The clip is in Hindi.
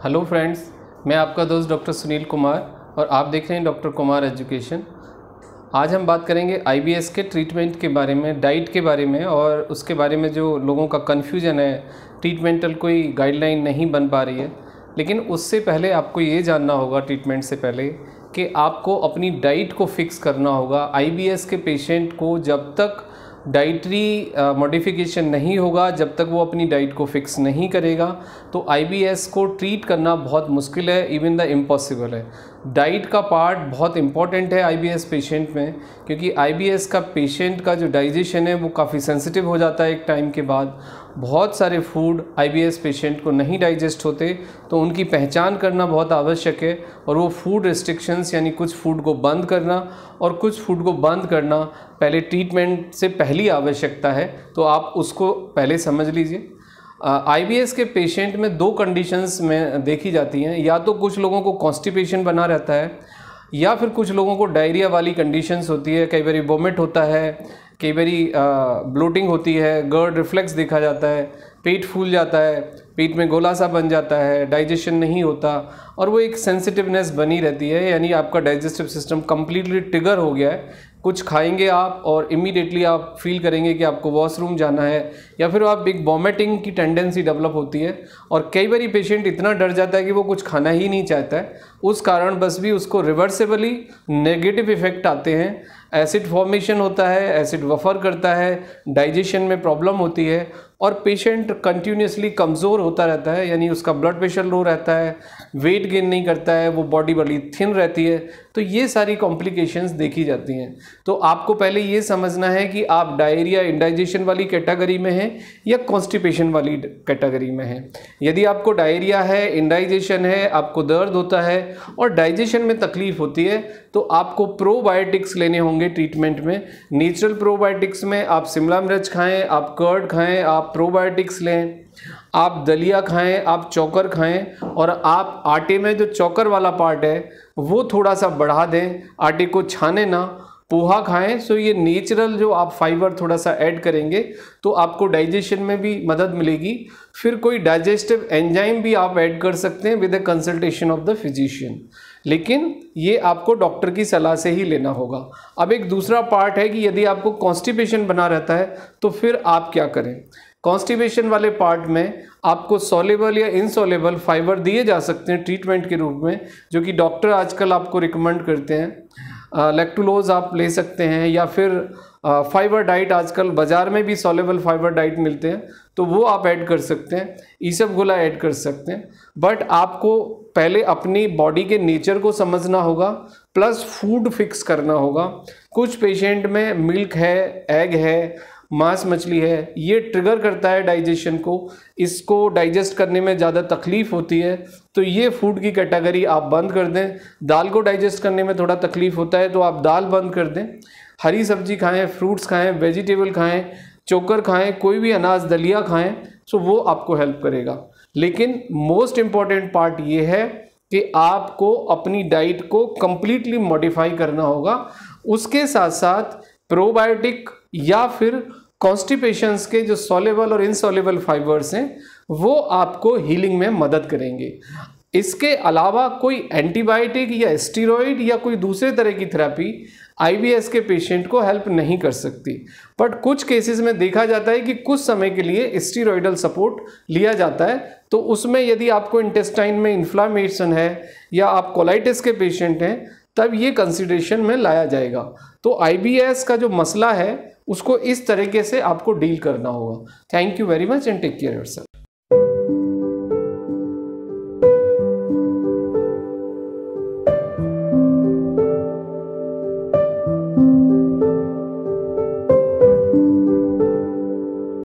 हेलो फ्रेंड्स, मैं आपका दोस्त डॉक्टर सुनील कुमार और आप देख रहे हैं डॉक्टर कुमार एजुकेशन। आज हम बात करेंगे आईबीएस के ट्रीटमेंट के बारे में, डाइट के बारे में और उसके बारे में जो लोगों का कन्फ्यूजन है, ट्रीटमेंटल कोई गाइडलाइन नहीं बन पा रही है। लेकिन उससे पहले आपको ये जानना होगा ट्रीटमेंट से पहले कि आपको अपनी डाइट को फिक्स करना होगा। आईबीएस के पेशेंट को जब तक डाइटरी मॉडिफिकेशन नहीं होगा, जब तक वो अपनी डाइट को फिक्स नहीं करेगा, तो आईबीएस को ट्रीट करना बहुत मुश्किल है, इवन द इम्पॉसिबल है। डाइट का पार्ट बहुत इंपॉर्टेंट है आईबीएस पेशेंट में, क्योंकि आईबीएस का पेशेंट का जो डाइजेशन है वो काफ़ी सेंसिटिव हो जाता है एक टाइम के बाद। बहुत सारे फूड आईबीएस पेशेंट को नहीं डाइजेस्ट होते, तो उनकी पहचान करना बहुत आवश्यक है। और वो फूड रिस्ट्रिक्शंस यानी कुछ फूड को बंद करना और कुछ फूड को बंद करना पहले ट्रीटमेंट से पहली आवश्यकता है, तो आप उसको पहले समझ लीजिए। आईबीएस के पेशेंट में दो कंडीशंस में देखी जाती हैं, या तो कुछ लोगों को कॉन्स्टिपेशन बना रहता है या फिर कुछ लोगों को डायरिया वाली कंडीशंस होती है। कई बार वोमिट होता है, कई बार ब्लोटिंग होती है, गर्ड रिफ्लेक्स देखा जाता है, पेट फूल जाता है, पेट में गोला सा बन जाता है, डाइजेशन नहीं होता और वो एक सेंसिटिवनेस बनी रहती है, यानी आपका डाइजेस्टिव सिस्टम कम्प्लीटली ट्रिगर हो गया है। कुछ खाएंगे आप और इमीडिएटली आप फील करेंगे कि आपको वॉशरूम जाना है, या फिर आप एक वॉमिटिंग की टेंडेंसी डेवलप होती है। और कई बार पेशेंट इतना डर जाता है कि वो कुछ खाना ही नहीं चाहता है, उस कारण बस भी उसको रिवर्सेबली नेगेटिव इफेक्ट आते हैं। एसिड फॉर्मेशन होता है, एसिड वफर करता है, डाइजेशन में प्रॉब्लम होती है और पेशेंट कंटिन्यूसली कमज़ोर होता रहता है, यानी उसका ब्लड प्रेशर लो रहता है, वेट गेन नहीं करता है, वो बॉडी बड़ी थिन रहती है। तो ये सारी कॉम्प्लिकेशंस देखी जाती हैं। तो आपको पहले ये समझना है कि आप डायरिया इंडाइजेशन वाली कैटेगरी में हैं या कॉन्स्टिपेशन वाली कैटेगरी में हैं। यदि आपको डायरिया है, इंडाइजेशन है, आपको दर्द होता है और डाइजेशन में तकलीफ होती है, तो आपको प्रोबायोटिक्स लेने होंगे ट्रीटमेंट में। नेचुरल प्रोबायोटिक्स में आप शिमला मिर्च खाएं, आप कर्ड खाएं, आप प्रोबायोटिक्स लें, आप दलिया खाएं, आप चोकर खाएं और आप आटे में जो चोकर वाला पार्ट है वो थोड़ा सा बढ़ा दें, आटे को छाने ना, पोहा खाएं। सो ये नेचुरल जो आप फाइबर थोड़ा सा ऐड करेंगे तो आपको डाइजेशन में भी मदद मिलेगी। फिर कोई डाइजेस्टिव एंजाइम भी आप ऐड कर सकते हैं with the consultation of the physician, लेकिन ये आपको डॉक्टर की सलाह से ही लेना होगा। अब एक दूसरा पार्ट है कि यदि आपको कॉन्स्टिपेशन बना रहता है तो फिर आप क्या करें। कॉन्स्टिपेशन वाले पार्ट में आपको सॉल्युबल या इनसॉल्युबल फाइबर दिए जा सकते हैं ट्रीटमेंट के रूप में, जो कि डॉक्टर आजकल आपको रिकमेंड करते हैं। लैक्टुलोज आप ले सकते हैं, या फिर फाइबर डाइट, आजकल बाज़ार में भी सॉल्युबल फाइबर डाइट मिलते हैं, तो वो आप ऐड कर सकते हैं। ईसबगोला ऐड कर सकते हैं। बट आपको पहले अपनी बॉडी के नेचर को समझना होगा, प्लस फूड फिक्स करना होगा। कुछ पेशेंट में मिल्क है, एग है, मांस मछली है, ये ट्रिगर करता है डाइजेशन को, इसको डाइजेस्ट करने में ज़्यादा तकलीफ़ होती है, तो ये फूड की कैटेगरी आप बंद कर दें। दाल को डाइजेस्ट करने में थोड़ा तकलीफ़ होता है तो आप दाल बंद कर दें। हरी सब्जी खाएं, फ्रूट्स खाएं, वेजिटेबल खाएं, चोकर खाएं, कोई भी अनाज दलिया खाएं, सो वो आपको हेल्प करेगा। लेकिन मोस्ट इम्पॉर्टेंट पार्ट ये है कि आपको अपनी डाइट को कम्प्लीटली मॉडिफाई करना होगा। उसके साथ साथ प्रोबायोटिक या फिर कॉन्स्टिपेशंस के जो सॉल्युबल और इनसॉल्युबल फाइबर्स हैं वो आपको हीलिंग में मदद करेंगे। इसके अलावा कोई एंटीबायोटिक या स्टीरॉइड या कोई दूसरे तरह की थेरेपी आईबीएस के पेशेंट को हेल्प नहीं कर सकती। बट कुछ केसेस में देखा जाता है कि कुछ समय के लिए स्टीरॉइडल सपोर्ट लिया जाता है, तो उसमें यदि आपको इंटेस्टाइन में इन्फ्लामेशन है या आप कोलाइटिस के पेशेंट हैं, तब ये कंसिडरेशन में लाया जाएगा। तो आईबीएस का जो मसला है उसको इस तरीके से आपको डील करना होगा। Thank you very much and take care yourself.